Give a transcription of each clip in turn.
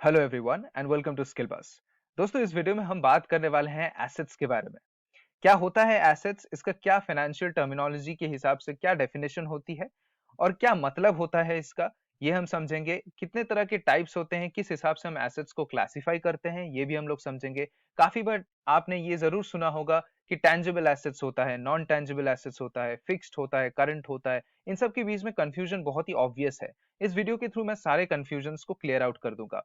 Hello everyone and welcome to skill bus. दोस्तों, इस video में हम बात करने वाले हैं एसेट्स के बारे में। क्या होता है एसेट्स, इसका क्या फाइनेंशियल टर्मिनोलॉजी के हिसाब से क्या डेफिनेशन होती है और क्या मतलब होता है इसका, ये हम समझेंगे। कितने तरह के टाइप्स होते हैं, किस हिसाब से हम एसेट्स को क्लासिफाई करते हैं, ये भी हम लोग समझेंगे। काफी बार आपने ये जरूर सुना होगा कि टेंजिबल एसेट्स होता है, नॉन टेंजिबल एसेट्स होता है, फिक्स्ड होता है, करंट होता है। इन सब के बीच में कंफ्यूजन बहुत ही ऑब्वियस है। इस वीडियो के थ्रू मैं सारे कंफ्यूजन को क्लियर आउट कर दूंगा।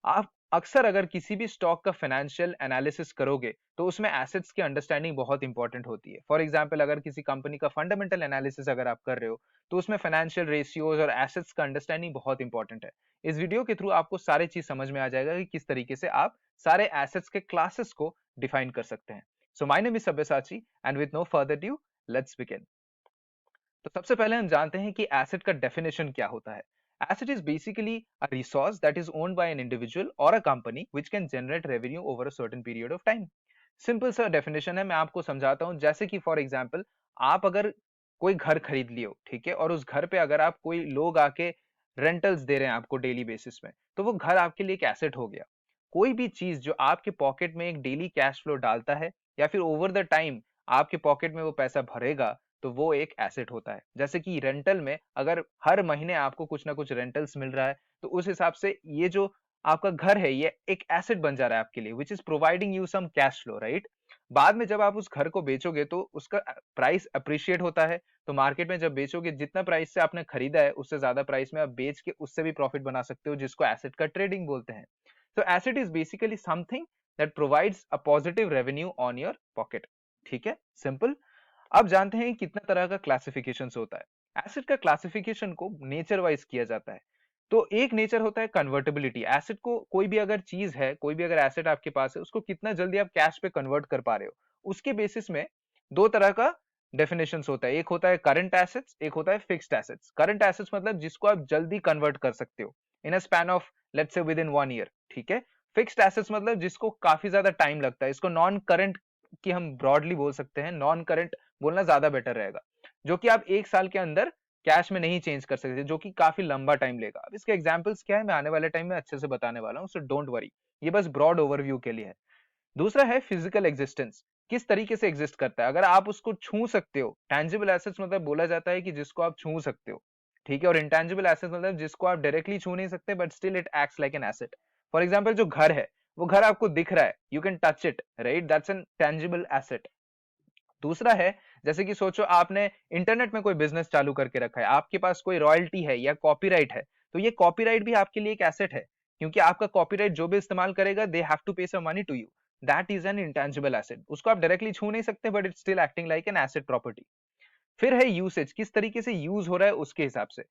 आप अक्सर अगर किसी भी स्टॉक का फाइनेंशियल एनालिसिस करोगे तो उसमें एसेट्स की अंडरस्टैंडिंग बहुत इंपॉर्टेंट होती है। फॉर एग्जांपल, अगर किसी कंपनी का फंडामेंटल एनालिसिस अगर आप कर रहे हो तो उसमें फाइनेंशियल रेशियोज और एसेट्स का अंडरस्टैंडिंग बहुत इंपॉर्टेंट है। इस वीडियो के थ्रू आपको सारी चीज समझ में आ जाएगा कि किस तरीके से आप सारे एसेट्स के क्लासेस को डिफाइन कर सकते हैं। So my name is Sabyasachi and with no further due, let's begin. तो सबसे पहले हम जानते हैं कि एसेट का डेफिनेशन क्या होता है। Asset is basically a resource that is owned by an individual or a company which can generate revenue over a certain period of time. Simple सा डेफिनेशन है, मैं आपको समझाता हूं। जैसे कि फॉर एग्जांपल, आप अगर कोई घर खरीद लियो, ठीक है, और उस घर पे अगर आप कोई लोग आके रेंटल्स दे रहे हैं आपको डेली बेसिस में, तो वो घर आपके लिए एक एसेट हो गया। कोई भी चीज जो आपके पॉकेट में एक डेली कैश फ्लो डालता है या फिर ओवर द टाइम आपके पॉकेट में वो पैसा भरेगा, तो वो एक एसेट होता है। जैसे कि रेंटल में अगर हर महीने आपको कुछ ना कुछ रेंटल्स मिल रहा है, तो उस हिसाब से ये जो आपका घर है ये एक एसेट बन जा रहा है आपके लिए, which is providing you some cash flow, right. बाद में जब आप उस घर को बेचोगे तो उसका प्राइस अप्रिशिएट होता है। तो मार्केट में जब बेचोगे, जितना प्राइस से आपने खरीदा है उससे ज्यादा प्राइस में आप बेच के उससे भी प्रॉफिट बना सकते हो, जिसको एसेट का ट्रेडिंग बोलते हैं। तो asset is basically something that provides a positive revenue on your pocket. ठीक है, सिंपल। अब जानते हैं कितना तरह का क्लासिफिकेशन होता है। एसिड का क्लासिफिकेशन को नेचर वाइज किया जाता है। तो एक नेचर होता है कन्वर्टेबिलिटी। एसिड को, कोई भी अगर चीज है, कोई भी अगर एसेट आपके पास है, उसको कितना जल्दी आप कैश पे कन्वर्ट कर पा रहे हो, उसके बेसिस में दो तरह का डेफिनेशन होता है। एक होता है करंट एसेट्स, एक होता है फिक्स्ड एसेट्स। करंट एसेट्स मतलब जिसको आप जल्दी कन्वर्ट कर सकते हो in a span of let's say with in 1 year, ठीक है। फिक्स्ड एसेट्स मतलब जिसको काफी ज्यादा टाइम लगता है। इसको नॉन करंट की हम ब्रॉडली बोल सकते हैं, नॉन करंट बोलना ज्यादा बेटर रहेगा। जो कि आप 1 साल के अंदर कैश में नहीं चेंज कर सकते, जो कि काफी लंबा टाइम लेगा। अब इसके एग्जांपल्स क्या है, मैं आने वाले टाइम में अच्छे से बताने वाला हूं, सो डोंट वरी। ये बस ब्रॉड ओवरव्यू के लिए है। दूसरा है फिजिकल एग्जिस्टेंस, किस तरीके से एग्जिस्ट करता है। अगर आप उसको छू सकते हो, टैंजिबल एसेट्स मतलब बोला जाता है कि जिसको आप छू सकते हो, ठीक है। और इंटैंजिबल एसेट्स मतलब जिसको आप डायरेक्टली छू नहीं सकते but still it acts like an asset. For example, जो घर है वो घर आपको दिख रहा है, you can touch it, right, that's an tangible asset. दूसरा है, जैसे कि सोचो आपने इंटरनेट में कोई बिजनेस चालू करके रखा है, आपके पास कोई रॉयल्टी है या कॉपीराइट है, तो ये कॉपीराइट भी आपके लिए एक एसेट है। क्योंकि आपका कॉपीराइट जो भी इस्तेमाल करेगा, दे have to pay some money to you. That is an intangible asset. उसको आप डायरेक्टली छू नहीं सकते but it's still acting like an asset property. फिर है यूसेज, किस तरीके से यूज हो रहा है उसके हिसाब से।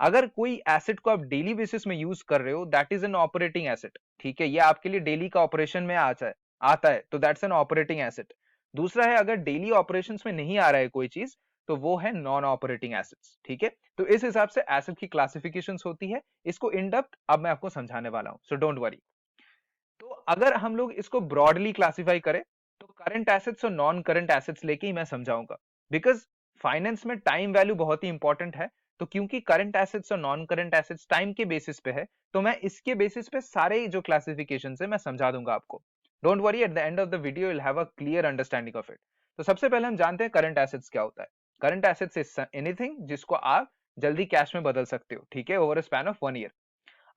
अगर कोई एसेट को आप डेली बेसिस में यूज कर रहे हो, that is an operating asset, ठीक है। ये आपके लिए डेली का ऑपरेशन में आता है, तो दैट्स एन ऑपरेटिंग एसेट। दूसरा है, अगर डेली ऑपरेशंस में नहीं आ रहा है कोई चीज, तो वो है नॉन ऑपरेटिंग एसेट्स, ठीक है। तो इस हिसाब से एसेट की क्लासिफिकेशंस होती है। इसको इन डेप्थ अब मैं आपको समझाने वाला हूं, सो डोंट वरी। तो अगर हम लोग इसको ब्रॉडली क्लासिफाई करें, तो करंट एसेट्स और नॉन करंट एसेट्स लेके ही मैं समझाऊंगा। बिकॉज फाइनेंस में टाइम वैल्यू बहुत ही इंपॉर्टेंट है। तो क्योंकि करंट एसेट्स और नॉन करंट एसेट्स टाइम के बेसिस पे है, तो मैं इसके बेसिस पे सारे जो क्लासिफिकेशन है मैं समझा दूंगा आपको। Don't worry, at the end of the video will have a clear understanding of it. तो सबसे पहले हम जानते हैं करंट एसेट्स क्या होता है। करंट एसेट्स इज एनीथिंग जिसको आप जल्दी कैश में बदल सकते हो, ठीक है, ओवर स्पैन ऑफ 1 ईयर।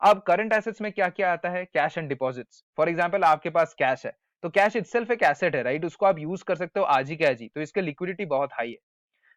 अब करंट एसेट्स में क्या क्या आता है, cash and deposits. For example, आपके पास कैश है, तो कैश इटसेल्फ एक एसेट है, राइट। उसको आप यूज कर सकते हो आज ही के आज ही, तो इसकी लिक्विडिटी बहुत हाई है।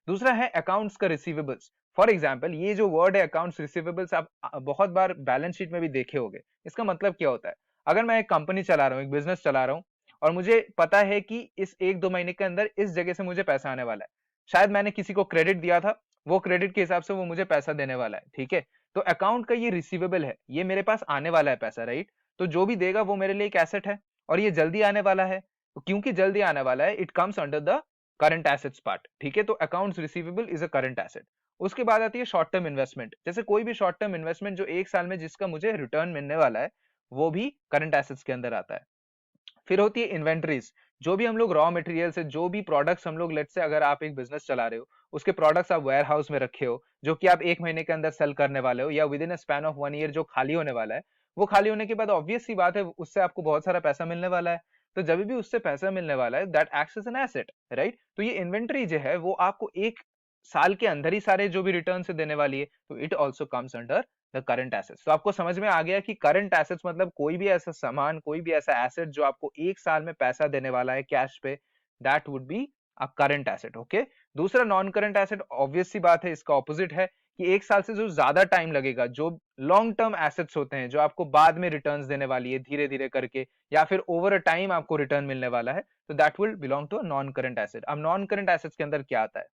दूसरा है अकाउंट्स का रिसीवेबल्स। फॉर एग्जांपल, ये जो वर्ड है अकाउंट्स रिसीवेबल्स, आप बहुत बार बैलेंस शीट में भी देखे होंगे। इसका मतलब क्या होता है, अगर मैं एक कंपनी चला रहा हूँ, एक बिजनेस चला रहा हूँ, और मुझे पता है कि इस 1-2 महीने के अंदर इस जगह से मुझे पैसा आने वाला है। शायद मैंने किसी को क्रेडिट दिया था, वो क्रेडिट के हिसाब से वो मुझे पैसा देने वाला है, ठीक है। तो अकाउंट का ये रिसीवेबल है, ये मेरे पास आने वाला है पैसा, राइट। तो जो भी देगा वो मेरे लिए एक एसेट है, और ये जल्दी आने वाला है। तो क्योंकि जल्दी आने वाला है, it comes under the current assets part, ठीक है। तो accounts receivable is a current asset. उसके बाद आती है शॉर्ट टर्म इन्वेस्टमेंट। जैसे कोई भी शॉर्ट टर्म इन्वेस्टमेंट जो 1 साल में जिसका मुझे रिटर्न मिलने वाला है, वो भी करंट एसेट्स के अंदर आता है। फिर होती है इन्वेंटरीज। जो भी हम लोग रॉ मटेरियल से, जो भी प्रोडक्ट्स हम लोग, लेट्स से अगर आप एक बिजनेस चला रहे हो, उसके प्रोडक्ट्स आप वेयर हाउस में रखे हो, जो कि आप 1 महीने के अंदर सेल करने वाले हो, या with in a span of 1 year जो खाली होने वाला है, वो खाली होने के बाद ऑब्वियस सी बात है उससे आपको बहुत सारा पैसा मिलने वाला है। तो जब भी उससे पैसा मिलने वाला है that acts as an asset, right? तो ये इन्वेंटरी जो है वो आपको एक साल के अंदर ही सारे जो भी रिटर्न से देने वाली है, तो it also comes under the current assets. तो आपको समझ में आ गया कि करंट एसेट्स मतलब कोई भी ऐसा सामान, कोई भी ऐसा एसेट जो आपको एक साल में पैसा देने वाला है कैश पे, that would be a current asset. Okay, दूसरा नॉन करंट एसेट ऑब्वियस सी बात है, इसका ऑपोजिट है कि एक साल से जो ज्यादा टाइम लगेगा, जो लॉन्ग टर्म एसेट्स होते हैं, जो आपको बाद में रिटर्न्स देने वाली है धीरे धीरे करके, या फिर ओवर अ टाइम आपको रिटर्न मिलने वाला है, तो that will belong to a non current asset. अब नॉन करंट एसेट्स के अंदर क्या आता है?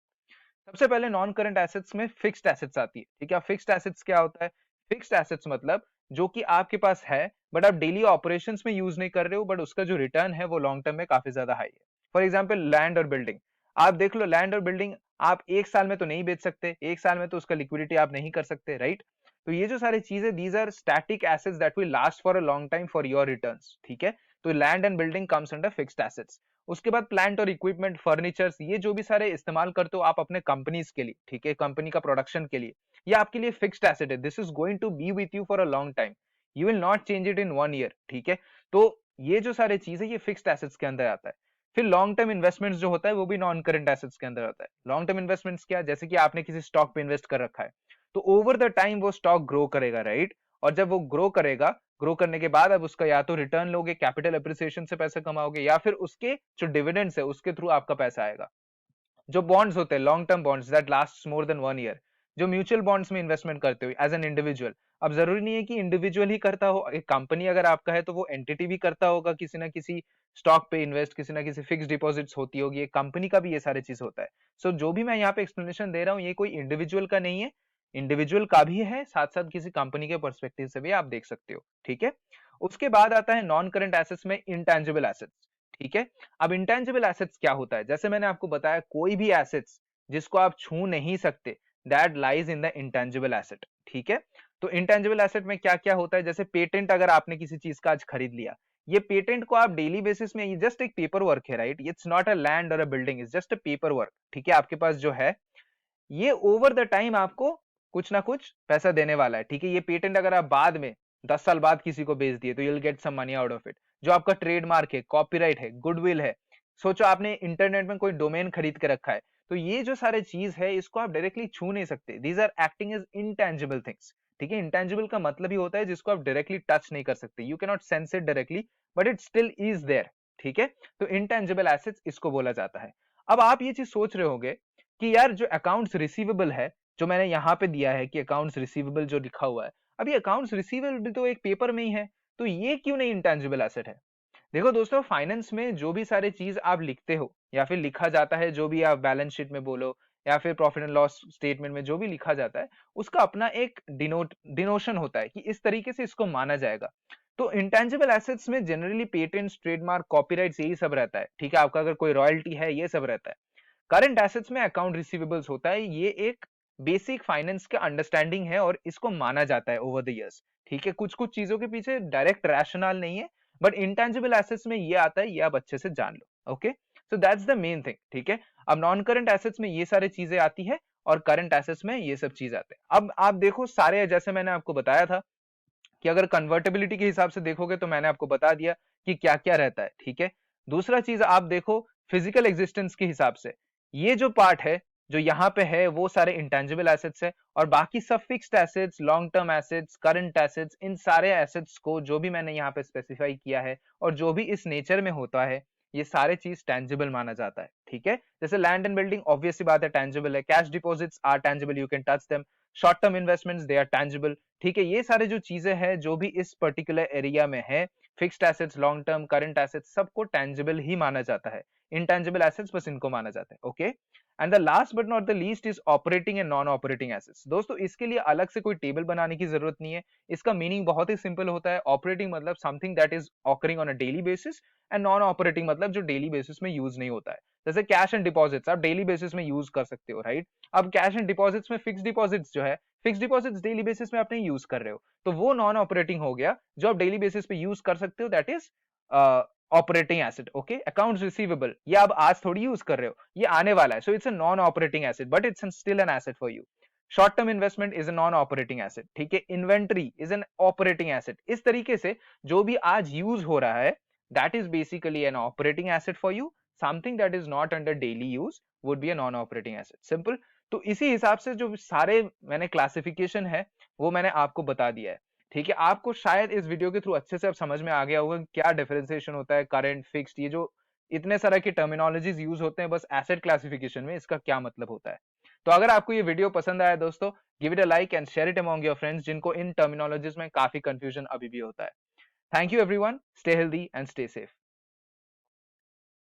सबसे पहले नॉन करंट एसेट्स में फिक्स्ड एसेट्स आती है, ठीक है? फिक्स्ड एसेट्स क्या होता है? फिक्स्ड एसेट्स मतलब जो कि आपके पास है बट आप डेली ऑपरेशंस में यूज नहीं कर रहे हो, बट उसका जो रिटर्न है वो लॉन्ग टर्म में काफी ज्यादा हाई है। फॉर एग्जाम्पल लैंड और बिल्डिंग, आप देख लो लैंड और बिल्डिंग आप एक साल में तो नहीं बेच सकते, एक साल में तो उसका लिक्विडिटी आप नहीं कर सकते, राइट? तो ये जो सारी चीजें, these are static assets that will last for a long time for your returns, ठीक है? तो land and building comes under fixed assets. उसके बाद प्लांट और इक्विपमेंट, फर्नीचर्स, ये जो भी सारे इस्तेमाल करते हो आप अपने कंपनीज के लिए, ठीक है, कंपनी का प्रोडक्शन के लिए, ये आपके लिए फिक्स्ड एसेट है। This is going to be with you for a long time, you will not change it in 1 year, ठीक है? तो ये जो सारे चीज है ये फिक्स्ड एसेट्स के अंदर आता है। फिर लॉन्ग टर्म इन्वेस्टमेंट्स जो होता है वो भी नॉन करंट एसेट्स के अंदर आता है। लॉन्ग टर्म इन्वेस्टमेंट्स क्या? जैसे कि आपने किसी स्टॉक पे इन्वेस्ट कर रखा है, तो ओवर द टाइम वो स्टॉक ग्रो करेगा, राइट? और जब वो ग्रो करेगा, ग्रो करने के बाद अब उसका या तो रिटर्न लोगे, कैपिटल अप्रिसिएशन से पैसे कमाओगे, या फिर उसके जो डिविडेंड्स है उसके थ्रू आपका पैसा आएगा। जो बॉन्ड्स होते हैं, long term bonds that last more than 1 year, जो म्यूचुअल बॉन्ड्स में इन्वेस्टमेंट करते हो एज एन इंडिविजुअल। अब जरूरी नहीं है कि इंडिविजुअल ही करता हो, एक कंपनी अगर आपका है तो वो एंटिटी भी करता होगा किसी ना किसी स्टॉक पे इन्वेस्ट, किसी ना किसी फिक्स डिपॉजिट्स होती होगी, एक कंपनी का भी ये सारे चीज होता है। सो जो भी मैं यहाँ पे एक्सप्लेनेशन दे रहा हूँ ये कोई इंडिविजुअल का नहीं है, इंडिविजुअल का भी है, साथ साथ किसी कंपनी के पर्सपेक्टिव से भी आप देख सकते हो, ठीक है? उसके बाद आता है नॉन करंट एसेट्स में इंटेंजिबल एसेट्स, ठीक है? अब इंटेंजिबल एसेट्स क्या होता है? जैसे मैंने आपको बताया कोई भी एसेट्स जिसको आप छू नहीं सकते, that lies in the intangible asset, ठीक है? तो इंटेंजिबल एसेट में क्या क्या होता है? जैसे पेटेंट, अगर आपने किसी चीज का आज खरीद लिया, ये पेटेंट को आप डेली बेसिस में, ये जस्ट एक पेपर वर्क है, right? It's not a land और a building, it's just a paper work, ठीक है? आपके पास जो है ये ओवर द टाइम आपको कुछ ना कुछ पैसा देने वाला है, ठीक है? ये पेटेंट अगर आप बाद में 10 साल बाद किसी को बेच दिए तो you will get some money out of it. जो आपका ट्रेडमार्क है, कॉपीराइट है, गुडविल है, सोचो आपने इंटरनेट में कोई डोमेन खरीद के रखा है, तो ये जो सारे चीज है इसको आप डायरेक्टली छू नहीं सकते। These are acting as intangible things, ठीक है? इंटेंजिबल का मतलब ही होता है जिसको आप डायरेक्टली टच नहीं कर सकते, you can not sense it directly but it still is there, ठीक है? तो इंटेंजिबल एसेट्स इसको बोला जाता है। अब आप ये चीज सोच रहे होंगे कि यार जो अकाउंट्स रिसीवेबल है, जो मैंने यहाँ पे दिया है कि अकाउंट्स रिसीवेबल जो लिखा हुआ है, अभी अकाउंट्स रिसीवेबल भी तो एक पेपर में ही है, तो ये क्यों नहीं इंटेंजिबल एसेट है? देखो दोस्तों, फाइनेंस में जो भी सारी चीज आप लिखते हो या फिर लिखा जाता है, जो भी आप बैलेंस शीट में बोलो या फिर प्रॉफिट एंड लॉस स्टेटमेंट में जो भी लिखा जाता है, उसका अपना एक डिनोशन होता है कि इस तरीके से इसको माना जाएगा। तो इंटेंजिबल एसेट्स में जनरली पेटेंट्स, ट्रेडमार्क, कॉपीराइट्स, यही सब रहता है, ठीक है? आपका अगर कोई रॉयल्टी है, ये सब रहता है। करंट एसेट्स में अकाउंट रिसीवेबल्स होता है, ये एक बेसिक फाइनेंस का अंडरस्टैंडिंग है और इसको माना जाता है ओवर द इयर्स, ठीक है? कुछ कुछ चीजों के पीछे डायरेक्ट रैशनल नहीं है, बट इंटेंजिबल एसेट्स में ये आता है, ये आप अच्छे से जान लो। Okay, so that's the main thing, ठीक है? अब नॉन करंट एसेट्स में ये सारी चीजें आती है और करंट एसेट्स में ये सब चीज आते हैं। अब आप देखो सारे, जैसे मैंने आपको बताया था कि अगर कन्वर्टेबिलिटी के हिसाब से देखोगे तो मैंने आपको बता दिया कि क्या क्या रहता है, ठीक है? दूसरा चीज आप देखो फिजिकल एग्जिस्टेंस के हिसाब से, ये जो पार्ट है जो यहाँ पे है वो सारे इंटेंजिबल एसेट्स है, और बाकी सब fixed assets, long term assets, current assets, इन सारे एसेट्स को जो भी मैंने यहाँ पे स्पेसिफाई किया है और जो भी इस नेचर में होता है, ये सारे चीज टेंजिबल माना जाता है, ठीक है? जैसे लैंड एंड बिल्डिंग ऑब्वियस सी बात है टेंजिबल है, cash deposits are tangible, you can touch them, short term investments they are tangible, ठीक है? ये सारे जो चीजें हैं जो भी इस पर्टिकुलर एरिया में है, fixed assets, long term, current assets, सबको टेंजिबल ही माना जाता है। इंटेंजिबल एसेट्स बस इनको माना जाता है, okay? And the last but not the least is operating and non operating assets. दोस्तों इसके लिए अलग से कोई टेबल बनाने की जरूरत नहीं है, इसका मीनिंग बहुत ही सिंपल होता है। ऑपरेटिंग मतलब something that is occurring on a daily basis, and non operating मतलब जो डेली बेसिस में यूज नहीं होता है। जैसे कैश एंड डिपॉजिट्स आप डेली बेसिस में यूज कर सकते हो, राइट? अब कैश एंड डिपॉजिट्स में फिक्स डिपॉजिट्स जो है, फिक्स डिपॉजिट्स डेली बेसिस में आप नहीं यूज कर रहे हो, तो वो नॉन ऑपरेटिंग हो गया। जो आप डेली बेसिस पे यूज कर सकते हो that is operating asset, okay? Accounts receivable ये आप आज थोड़ी यूज कर रहे हो, ये आने वाला है, so it's a non operating asset but it's still an asset for you. Short term investment is a non operating asset, ठीक है, inventory is an operating asset. इस तरीके से जो भी आज यूज हो रहा है that is basically an operating asset for you, something that is not under daily use would be a non operating asset, simple. तो इसी हिसाब से जो सारे मैंने क्लासिफिकेशन है वो मैंने आपको बता दिया है, ठीक है। आपको शायद इस वीडियो के थ्रू अच्छे से अब समझ में आ गया होगा क्या डिफरेंशिएशन होता है करंट, फिक्स्ड, ये जो इतने सारे की टर्मिनोलॉजीज यूज होते हैं बस एसेट क्लासिफिकेशन में, इसका क्या मतलब होता है। तो अगर आपको ये वीडियो पसंद आया दोस्तों, give it a like and share it among your friends जिनको इन टर्मिनोलॉजीज में काफी कंफ्यूजन अभी भी होता है। Thank you everyone, stay healthy and stay safe.